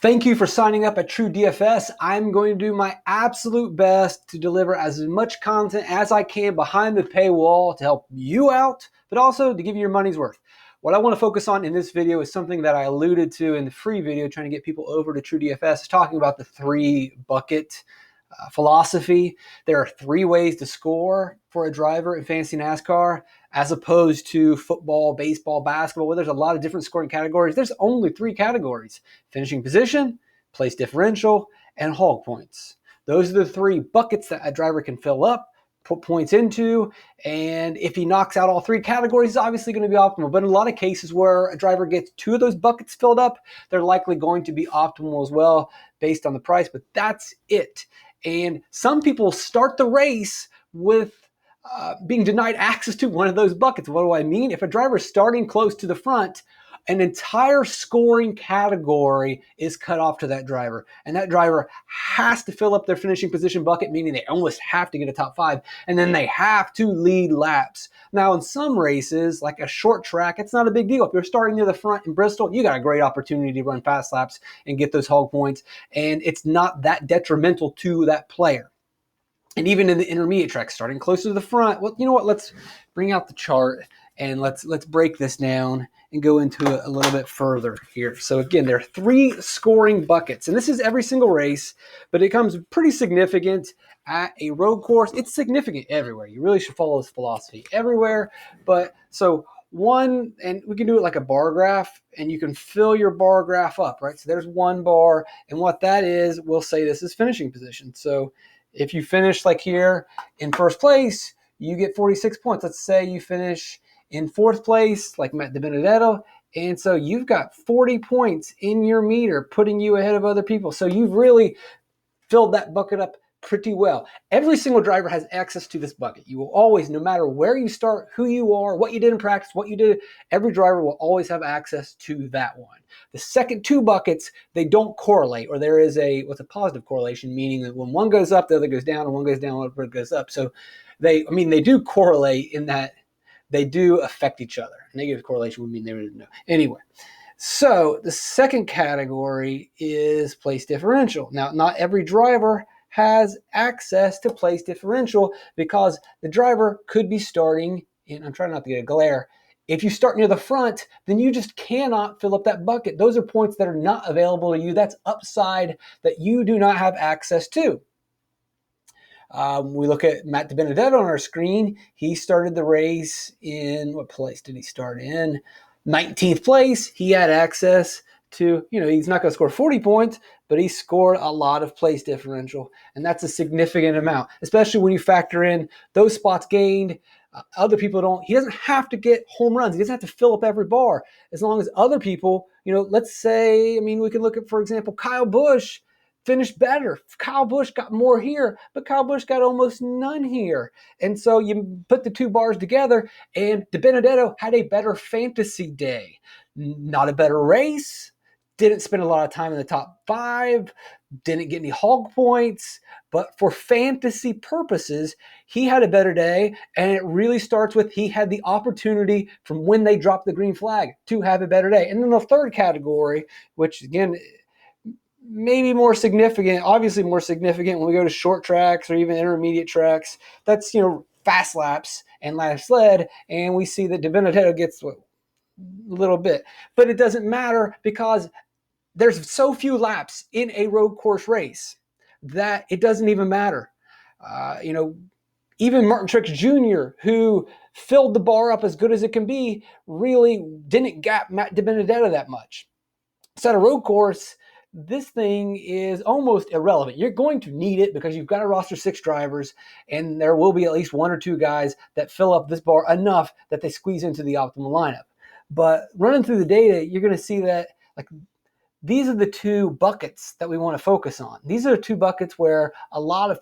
Thank you for signing up at True DFS. I'm going to do my absolute best to deliver as much content as I can behind the paywall to help you out, but also to give you your money's worth. What I want to focus on in this video is something that I alluded to in the free video, trying to get people over to True DFS, talking about the three bucket philosophy. There are three ways to score for a driver in fantasy NASCAR, as opposed to football, baseball, basketball, where there's a lot of different scoring categories. There's only three categories: finishing position, place differential, and hog points. Those are the three buckets that a driver can fill up, put points into, and if he knocks out all three categories, it's obviously going to be optimal. But in a lot of cases where a driver gets two of those buckets filled up, they're likely going to be optimal as well based on the price, but that's it. And some people start the race with being denied access to one of those buckets. What do I mean? If a driver is starting close to the front, an entire scoring category is cut off to that driver. And that driver has to fill up their finishing position bucket, meaning they almost have to get a top five. And then they have to lead laps. Now, in some races, like a short track, it's not a big deal. If you're starting near the front in Bristol, you got a great opportunity to run fast laps and get those hog points. And it's not that detrimental to that player. And even in the intermediate tracks, starting closer to the front, well, you know what? Let's bring out the chart and let's break this down and go into it a little bit further here. So again, there are three scoring buckets, and this is every single race, but it comes pretty significant at a road course. It's significant everywhere. You really should follow this philosophy everywhere. But so one, and we can do it like a bar graph, and you can fill your bar graph up, right? So there's one bar, and what that is, we'll say this is finishing position. So if you finish like here in first place, you get 46 points. Let's say you finish in fourth place, like Matt DiBenedetto, and so you've got 40 points in your meter, putting you ahead of other people. So you've really filled that bucket up pretty well. Every single driver has access to this bucket. You will always, no matter where you start, who you are, what you did in practice, what you did, every driver will always have access to that one. The second two buckets, they don't correlate, or there is what's a positive correlation, meaning that when one goes up, the other goes down, and one goes down, the other goes up. So they do correlate in that they do affect each other. Negative correlation would mean they would know. Anyway, so the second category is place differential. Now, not every driver has access to place differential because the driver could be starting in, I'm trying not to get a glare. If you start near the front, then you just cannot fill up that bucket. Those are points that are not available to you. That's upside that you do not have access to. We look at Matt DiBenedetto on our screen. He started the race in, what place did he start in? 19th place. He had access to, he's not going to score 40 points, but he scored a lot of place differential, and that's a significant amount, especially when you factor in those spots gained. Other people don't. He doesn't have to get home runs. He doesn't have to fill up every bar. As long as other people, let's say, we can look at, for example, Kyle Busch finished better. Kyle Busch got more here, but Kyle Busch got almost none here. And so you put the two bars together, and DiBenedetto had a better fantasy day. Not a better race. Didn't spend a lot of time in the top five. Didn't get any hog points. But for fantasy purposes, he had a better day. And it really starts with he had the opportunity from when they dropped the green flag to have a better day. And then the third category, which again, maybe more significant, obviously more significant when we go to short tracks or even intermediate tracks. That's, fast laps and laps led. And we see that DiBenedetto gets a little bit. But it doesn't matter because there's so few laps in a road course race that it doesn't even matter. Even Martin Truex Jr., who filled the bar up as good as it can be, really didn't gap Matt DiBenedetto that much. So at a road course, this thing is almost irrelevant. You're going to need it because you've got to roster 6 drivers, and there will be at least 1 or 2 guys that fill up this bar enough that they squeeze into the optimal lineup. But running through the data, you're going to see that these are the two buckets that we want to focus on. These are 2 buckets where a lot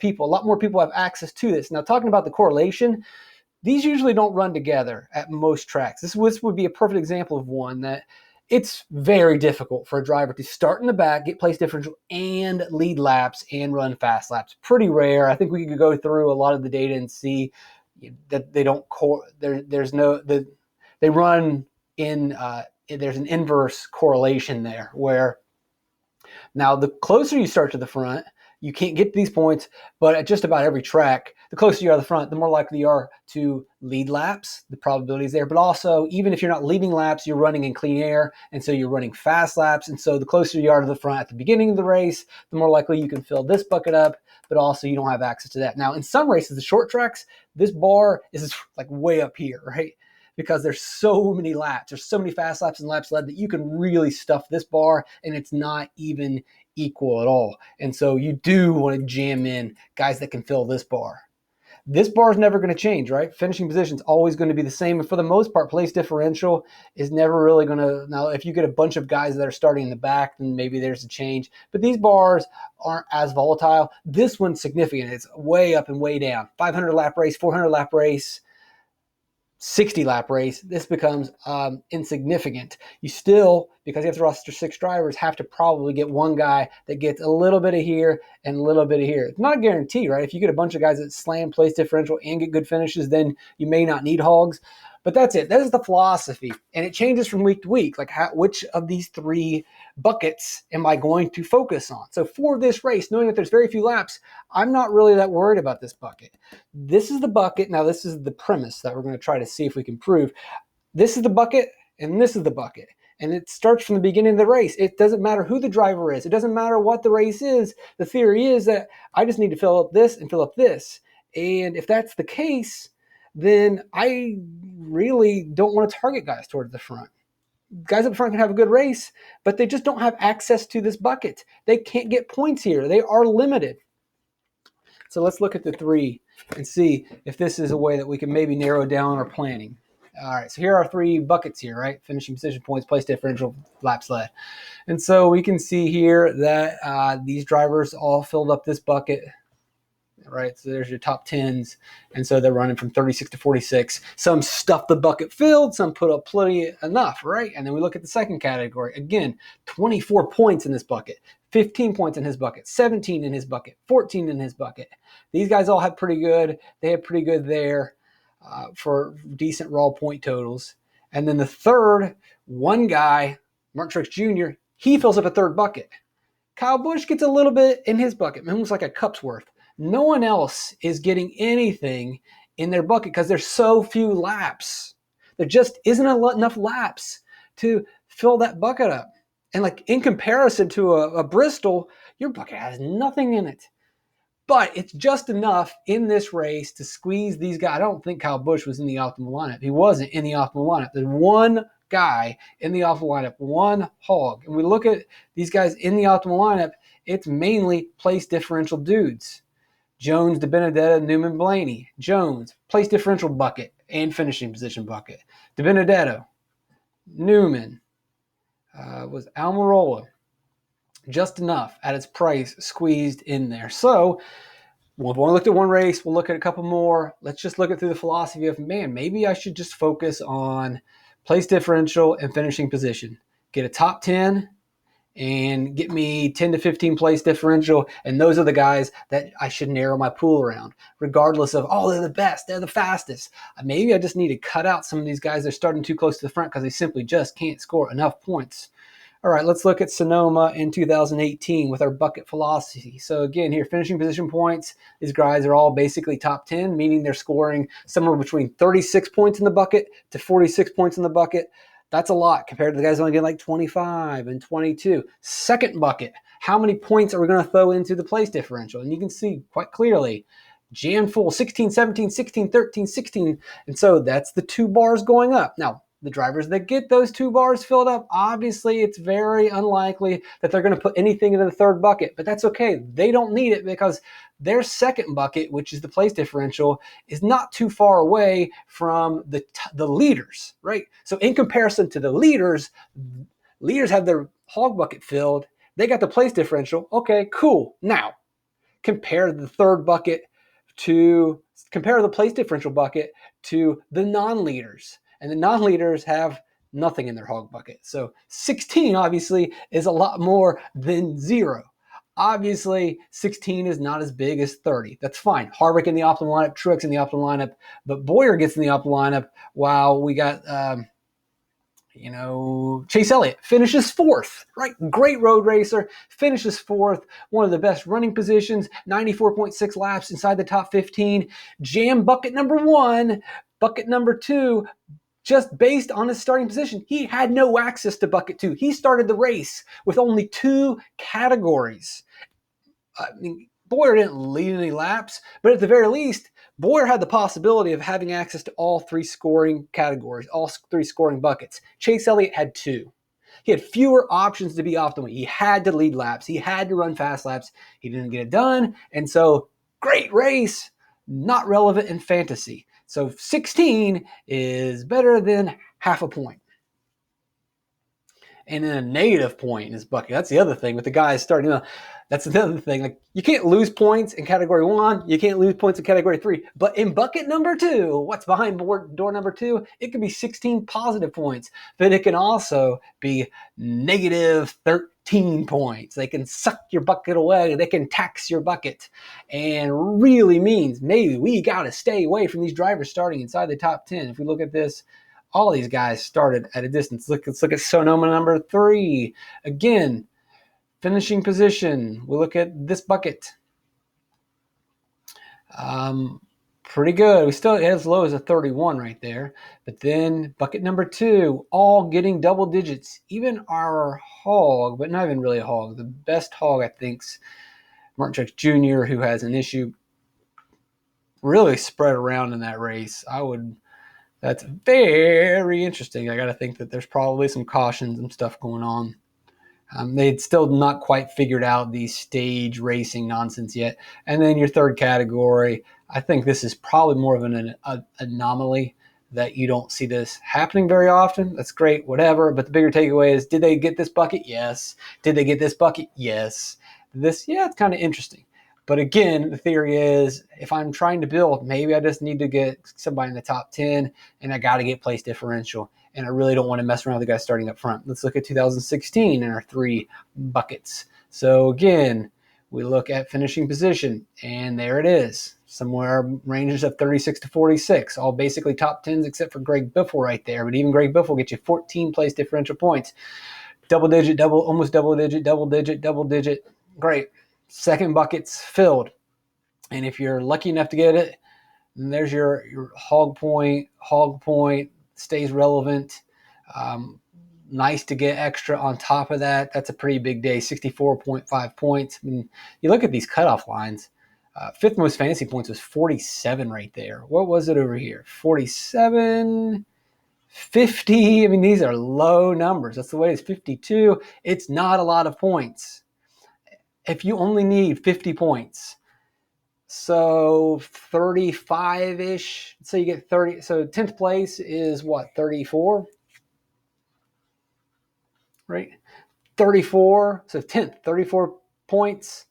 more people have access to this. Now, talking about the correlation, these usually don't run together at most tracks. This would be a perfect example of one that it's very difficult for a driver to start in the back, get place differential, and lead laps and run fast laps. Pretty rare. I think we could go through a lot of the data and see that they don't. They run in. There's an inverse correlation there where Now, the closer you start to the front, you can't get to these points, but at just about every track, the closer you are to the front, the more likely you are to lead laps. The probability is there. But also, even if you're not leading laps, you're running in clean air, and so you're running fast laps. And so the closer you are to the front at the beginning of the race, the more likely you can fill this bucket up, but also you don't have access to that. Now, in some races, the short tracks, this bar is like way up here, right? Because there's so many laps. There's so many fast laps and laps led that you can really stuff this bar, and it's not even equal at all. And so you do want to jam in guys that can fill this bar. This bar is never going to change, right? Finishing position is always going to be the same. And for the most part, place differential is never really going to. Now, if you get a bunch of guys that are starting in the back, then maybe there's a change. But these bars aren't as volatile. This one's significant. It's way up and way down. 500 lap race, 400 lap race, 60 lap race, this becomes insignificant. You still, because you have to roster 6 drivers, have to probably get one guy that gets a little bit of here and a little bit of here. It's not a guarantee, right? If you get a bunch of guys that slam place differential and get good finishes, then you may not need hogs. But that's it. That is the philosophy. And it changes from week to week. Like which of these 3 buckets am I going to focus on? So for this race, knowing that there's very few laps, I'm not really that worried about this bucket. This is the bucket. Now, this is the premise that we're going to try to see if we can prove. This is the bucket, and this is the bucket. And it starts from the beginning of the race. It doesn't matter who the driver is. It doesn't matter what the race is. The theory is that I just need to fill up this and fill up this. And if that's the case, then I really don't want to target guys towards the front. Guys up front can have a good race, but they just don't have access to this bucket. They can't get points here. They are limited. So let's look at the 3 and see if this is a way that we can maybe narrow down our planning. All right, so here are 3 buckets here, right? Finishing position points, place differential, laps led. And so we can see here that these drivers all filled up this bucket, right? So there's your top 10s. And so they're running from 36 to 46. Some stuff the bucket filled, some put up plenty enough, right? And then we look at the second category. Again, 24 points in this bucket, 15 points in his bucket, 17 in his bucket, 14 in his bucket. These guys all have pretty good. They have pretty good there for decent raw point totals. And then the third, one guy, Mark Truex Jr., he fills up a third bucket. Kyle Busch gets a little bit in his bucket, almost like a cup's worth. No one else is getting anything in their bucket because there's so few laps. There just isn't enough laps to fill that bucket up. And like in comparison to a Bristol, your bucket has nothing in it. But it's just enough in this race to squeeze these guys. I don't think Kyle Busch was in the optimal lineup. He wasn't in the optimal lineup. There's one guy in the optimal lineup, one hog. And we look at these guys in the optimal lineup, it's mainly place differential dudes. Jones, DeBenedetto, Newman, Blaney. Jones, place differential bucket and finishing position bucket. DeBenedetto, Newman, was Almirola. Just enough at its price squeezed in there. So we've only looked at one race. We'll look at a couple more. Let's just look at through the philosophy of, man, maybe I should just focus on place differential and finishing position. Get a top 10 and get me 10 to 15 place differential. And those are the guys that I should narrow my pool around, regardless of, oh, they're the best, they're the fastest. Maybe I just need to cut out some of these guys that are starting too close to the front because they simply just can't score enough points. All right, let's look at Sonoma in 2018 with our bucket philosophy. So again, here, finishing position points, these guys are all basically top 10, meaning they're scoring somewhere between 36 points in the bucket to 46 points in the bucket. That's a lot compared to the guys only getting like 25 and 22. Second bucket, how many points are we going to throw into the place differential? And you can see quite clearly, jam full, 16, 17, 16, 13, 16. And so that's the 2 bars going up. Now, the drivers that get those 2 bars filled up, obviously it's very unlikely that they're going to put anything into the third bucket, but that's okay. They don't need it because their second bucket, which is the place differential, is not too far away from the leaders, right? So in comparison to the leaders have their hog bucket filled. They got the place differential. Okay, cool. Now, compare the place differential bucket to the non-leaders. And the non-leaders have nothing in their hog bucket. So 16 obviously is a lot more than 0. Obviously, 16 is not as big as 30. That's fine. Harvick in the optimal lineup, Truex in the optimal lineup, but Boyer gets in the optimal lineup while we got Chase Elliott finishes fourth, right? Great road racer, finishes fourth, one of the best running positions, 94.6 laps inside the top 15. Jam bucket number one, bucket number two, just based on his starting position. He had no access to bucket two. He started the race with only two categories. I mean, Boyer didn't lead any laps, but at the very least, Boyer had the possibility of having access to all three scoring categories, all three scoring buckets. Chase Elliott had two. He had fewer options to be optimal. He had to lead laps. He had to run fast laps. He didn't get it done. And so, great race, not relevant in fantasy. So 16 is better than half a point. And then a negative point in his bucket. That's the other thing with the guys starting. That's another thing. Like, you can't lose points in category 1. You can't lose points in category 3. But in bucket number 2, what's behind door number 2? It can be 16 positive points, but it can also be negative 13 points. They can suck your bucket away. They can tax your bucket, and really means maybe we got to stay away from these drivers starting inside the top 10. If we look at this, all these guys started at a distance. Let's look at Sonoma number 3. Again, finishing position. We look at this bucket. Pretty good. We still as low as a 31 right there. But then bucket number 2, all getting double digits. Even our hog, but not even really a hog. The best hog, I think, is Martin Truex Jr., who has an issue really spread around in that race. That's very interesting. I got to think that there's probably some cautions and stuff going on. They'd still not quite figured out the stage racing nonsense yet. And then your third category, I think this is probably more of an anomaly that you don't see this happening very often. That's great, whatever. But the bigger takeaway is, did they get this bucket? Yes. Did they get this bucket? Yes. It's kind of interesting. But again, the theory is, if I'm trying to build, maybe I just need to get somebody in the top 10, and I got to get place differential. And I really don't want to mess around with the guys starting up front. Let's look at 2016 in our 3 buckets. So again, we look at finishing position, and there it is. Somewhere ranges of 36 to 46, all basically top 10s except for Greg Biffle right there. But even Greg Biffle gets you 14 place differential points. Double digit, almost double digit, double digit, double digit. Great. Second bucket's filled. And if you're lucky enough to get it, then there's your hog point stays relevant. Nice to get extra on top of that. That's a pretty big day, 64.5 points. I mean, you look at these cutoff lines. Fifth most fantasy points was 47 right there. What was it over here? 47, 50. I mean, these are low numbers. That's the way it's 52. It's not a lot of points. If you only need 50 points, so 35-ish, so you get 30. So 10th place is what, 34? Right? 34. So 10th, 34 points.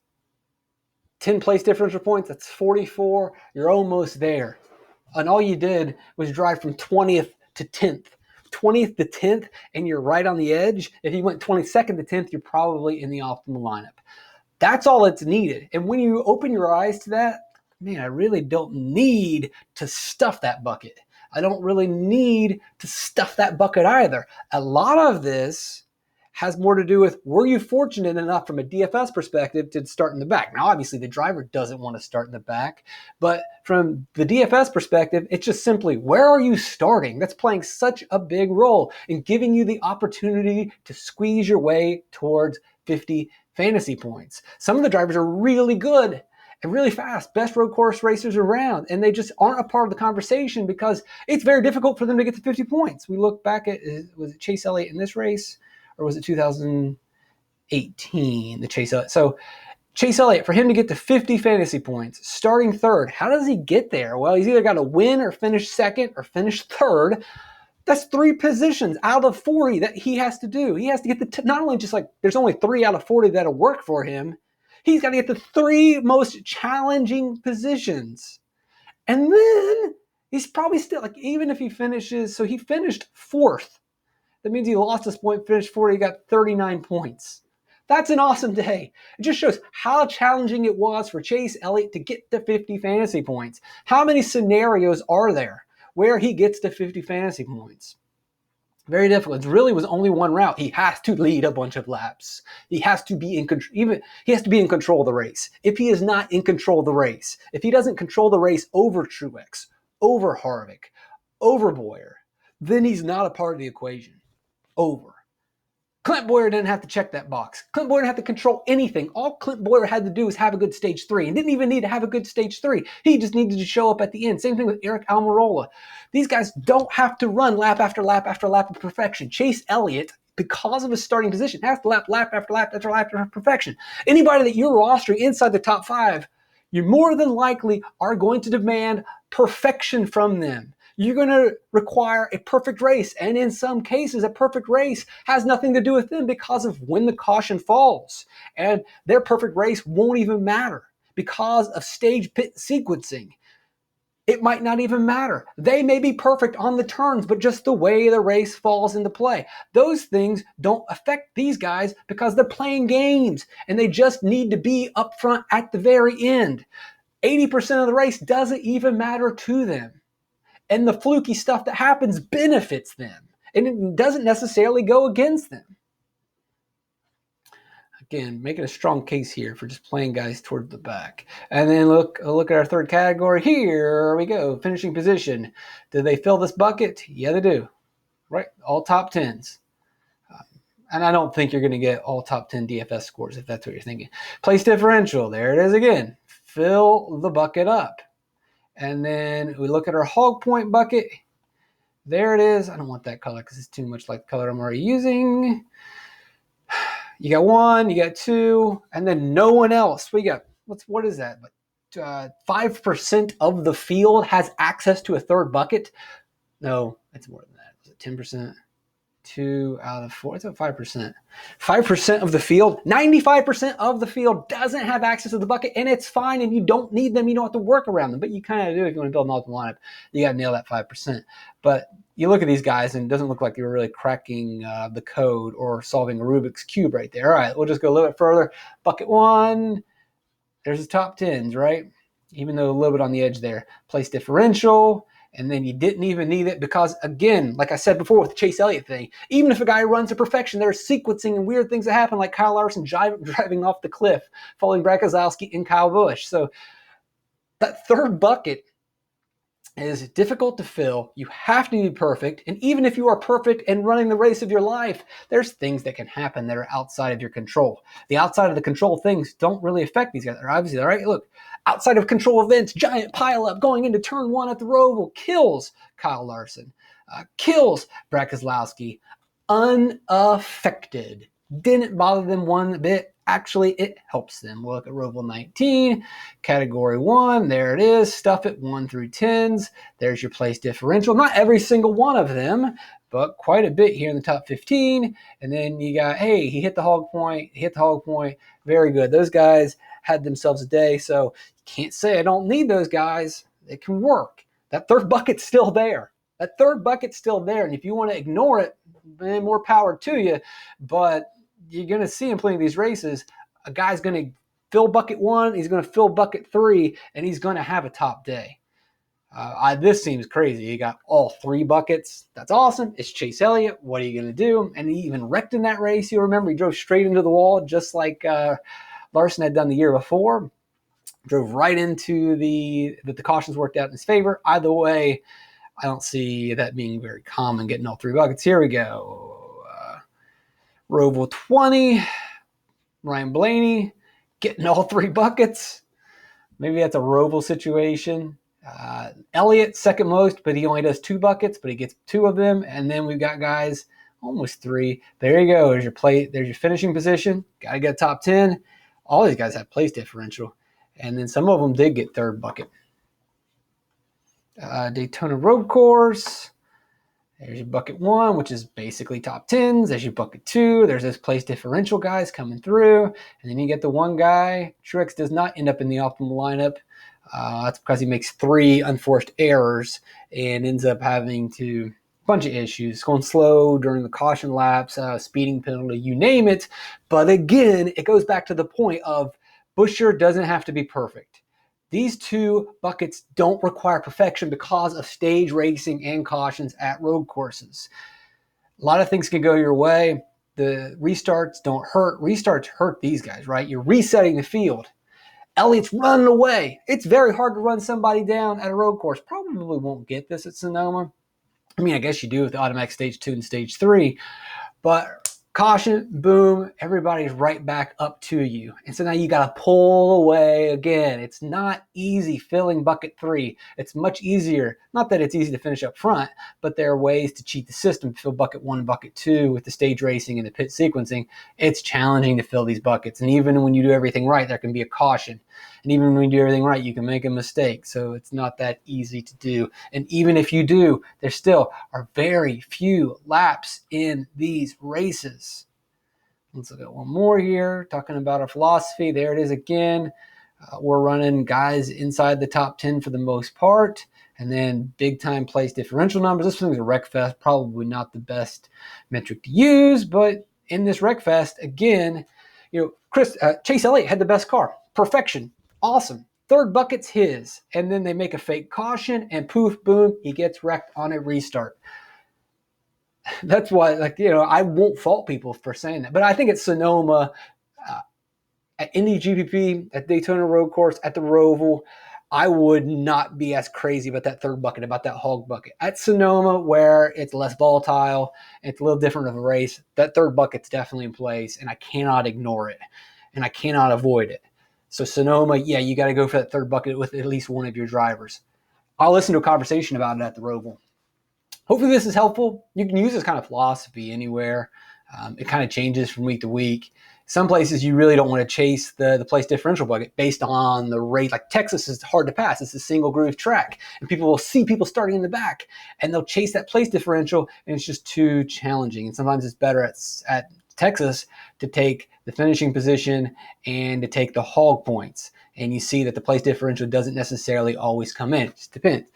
10 place differential points, that's 44. You're almost there. And all you did was drive from 20th to 10th. 20th to 10th, and you're right on the edge. If you went 22nd to 10th, you're probably in the optimal lineup. That's all that's needed. And when you open your eyes to that, man, I really don't need to stuff that bucket. I don't really need to stuff that bucket either. A lot of this has more to do with, were you fortunate enough from a DFS perspective to start in the back? Now, obviously, the driver doesn't want to start in the back, but from the DFS perspective, it's just simply, where are you starting? That's playing such a big role in giving you the opportunity to squeeze your way towards 50 fantasy points. Some of the drivers are really good and really fast, best road course racers around, and they just aren't a part of the conversation because it's very difficult for them to get to 50 points. We look back at, was it Chase Elliott in this race, or was it 2018, the Chase Elliott? So Chase Elliott, for him to get to 50 fantasy points, starting third, how does he get there? Well, he's either got to win or finish second or finish third. That's 3 positions out of 40 that he has to do. He has to get not only just like, there's only 3 out of 40 that'll work for him. He's got to get the 3 most challenging positions. And then he's probably still, like, even if he finishes, so he finished 4th. That means he lost his point, finished 4th, he got 39 points. That's an awesome day. It just shows how challenging it was for Chase Elliott to get to 50 fantasy points. How many scenarios are there where he gets to 50 fantasy points? Very difficult. It really was only one route. He has to lead a bunch of laps. He has to be in control. Even he has to be in control of the race. If he is not in control of the race, if he doesn't control the race over Truex, over Harvick, over Boyer, then he's not a part of the equation. Over. Clint Boyer didn't have to check that box. Clint Boyer didn't have to control anything. All Clint Boyer had to do was have a good stage 3, and didn't even need to have a good stage 3. He just needed to show up at the end. Same thing with Eric Almirola. These guys don't have to run lap after lap after lap of perfection. Chase Elliott, because of his starting position, has to lap after lap after lap after perfection. Anybody that you're rostering inside the top 5, you more than likely are going to demand perfection from them. You're going to require a perfect race. And in some cases, a perfect race has nothing to do with them because of when the caution falls. And their perfect race won't even matter because of stage pit sequencing. It might not even matter. They may be perfect on the turns, but just the way the race falls into play. Those things don't affect these guys because they're playing games and they just need to be up front at the very end. 80% of the race doesn't even matter to them. And the fluky stuff that happens benefits them. And it doesn't necessarily go against them. Again, making a strong case here for just playing guys toward the back. And then look at our third category. Here we go. Finishing position. Do they fill this bucket? Yeah, they do. Right? All top 10s. And I don't think you're going to get all top 10 DFS scores if that's what you're thinking. Place differential. There it is again. Fill the bucket up. And then we look at our hog point bucket. There it is. I don't want that color because it's too much like the color I'm already using. You got 1, you got 2, and then no one else. We got, what is that? 5% of the field has access to a third bucket. No, it's more than that. Is it 10%? 2 out of 4. It's about 5%. 5% of the field, 95% of the field doesn't have access to the bucket, and it's fine, and you don't need them. You don't have to work around them, but you kind of do if you want to build an optimal lineup. You got to nail that 5%. But you look at these guys, and it doesn't look like they were really cracking the code or solving a Rubik's Cube right there. All right, we'll just go a little bit further. Bucket 1, there's the top 10s, right? Even though a little bit on the edge there. Place differential. And then you didn't even need it because, again, like I said before with the Chase Elliott thing, even if a guy runs to perfection, there's sequencing and weird things that happen, like Kyle Larson driving off the cliff, following Brad Keselowski and Kyle Busch. So that third bucket is difficult to fill. You have to be perfect. And even if you are perfect and running the race of your life, there's things that can happen that are outside of your control. The outside of the control things don't really affect these guys. They're obviously, all right, look, outside of control events, giant pileup going into turn 1 at the Roval kills Kyle Larson, kills Brad Keselowski, unaffected. Didn't bother them one bit. Actually, it helps them. We'll look at Roval 19, Category 1. There it is. Stuff it 1 through 10s. There's your place differential. Not every single one of them, but quite a bit here in the top 15. And then you got, hey, he hit the hog point. He hit the hog point. Very good. Those guys had themselves a day. So you can't say I don't need those guys. It can work. That third bucket's still there. That third bucket's still there. And if you want to ignore it, then more power to you. But you're going to see him playing these races. A guy's going to fill bucket 1, he's going to fill bucket 3, and he's going to have a top day. This seems crazy. He got all 3 buckets. That's awesome. It's Chase Elliott. What are you going to do? And he even wrecked in that race. You remember he drove straight into the wall just like Larson had done the year before. Drove right into the cautions worked out in his favor. Either way, I don't see that being very common, getting all 3 buckets. Here we go. Roval 20, Ryan Blaney getting all 3 buckets. Maybe that's a Roval situation. Elliott, second most, but he only does 2 buckets, but he gets 2 of them. And then we've got guys, almost 3. There you go. There's your plate. There's your finishing position. Got to get top 10. All these guys have place differential. And then some of them did get third bucket. Daytona Road Course. There's your bucket 1, which is basically top 10s. There's your bucket 2. There's this place differential guys coming through. And then you get the one guy. Truex does not end up in the optimal lineup. That's because he makes 3 unforced errors and ends up having to bunch of issues, going slow during the caution laps, speeding penalty, you name it. But again, it goes back to the point of Buescher doesn't have to be perfect. These 2 buckets don't require perfection because of stage racing and cautions at road courses. A lot of things can go your way. The restarts don't hurt. Restarts hurt these guys, right? You're resetting the field. Elliott's running away. It's very hard to run somebody down at a road course. Probably won't get this at Sonoma. I mean, I guess you do with the automatic stage 2 and stage 3, but caution, boom, everybody's right back up to you. And so now you got to pull away again. It's not easy filling bucket 3. It's much easier. Not that it's easy to finish up front, but there are ways to cheat the system to fill bucket 1 and bucket 2 with the stage racing and the pit sequencing. It's challenging to fill these buckets. And even when you do everything right, there can be a caution. And even when you do everything right, you can make a mistake. So it's not that easy to do. And even if you do, there still are very few laps in these races. Let's look at one more here, talking about our philosophy. There it is again. We're running guys inside the top 10 for the most part. And then big time place differential numbers. This one's a wreck fest, probably not the best metric to use, but in this wreck fest, again, Chase Elliott had the best car. Perfection. Awesome. Third bucket's his. And then they make a fake caution and poof, boom, he gets wrecked on a restart. That's why, I won't fault people for saying that. But I think at Sonoma, at Indy GPP, at Daytona Road Course, at the Roval, I would not be as crazy about that third bucket, about that hog bucket. At Sonoma, where it's less volatile, it's a little different of a race, that third bucket's definitely in place, and I cannot ignore it, and I cannot avoid it. So Sonoma, yeah, you got to go for that third bucket with at least one of your drivers. I'll listen to a conversation about it at the Roval. Hopefully this is helpful. You can use this kind of philosophy anywhere. It kind of changes from week to week. Some places you really don't want to chase the place differential bucket based on the rate. Like Texas is hard to pass. It's a single groove track. And people will see people starting in the back and they'll chase that place differential and it's just too challenging. And sometimes it's better at Texas to take the finishing position and to take the hog points. And you see that the place differential doesn't necessarily always come in. It just depends.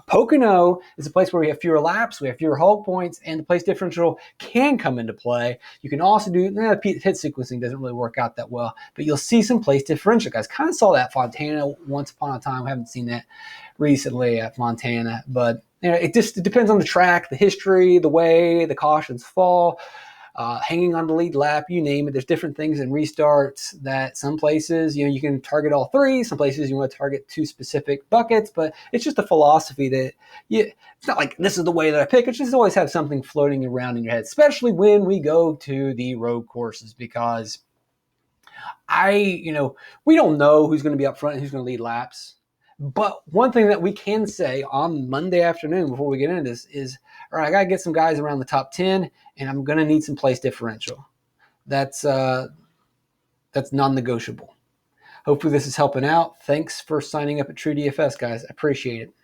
Pocono is a place where we have fewer laps, we have fewer hog points, and the place differential can come into play. You can also do, pit sequencing doesn't really work out that well, but you'll see some place differential. Guys, kind of saw that at Fontana once upon a time. I haven't seen that recently at Montana, but it depends on the track, the history, the way the cautions fall. Hanging on the lead lap, you name it. There's different things in restarts that some places, you can target all three. Some places you want to target 2 specific buckets, but it's just a philosophy that it's not like this is the way that I pick. It's just always have something floating around in your head, especially when we go to the road courses, because we don't know who's going to be up front and who's going to lead laps. But one thing that we can say on Monday afternoon before we get into this is, all right, I got to get some guys around the top 10, and I'm going to need some place differential. That's non-negotiable. Hopefully this is helping out. Thanks for signing up at True DFS, guys. I appreciate it.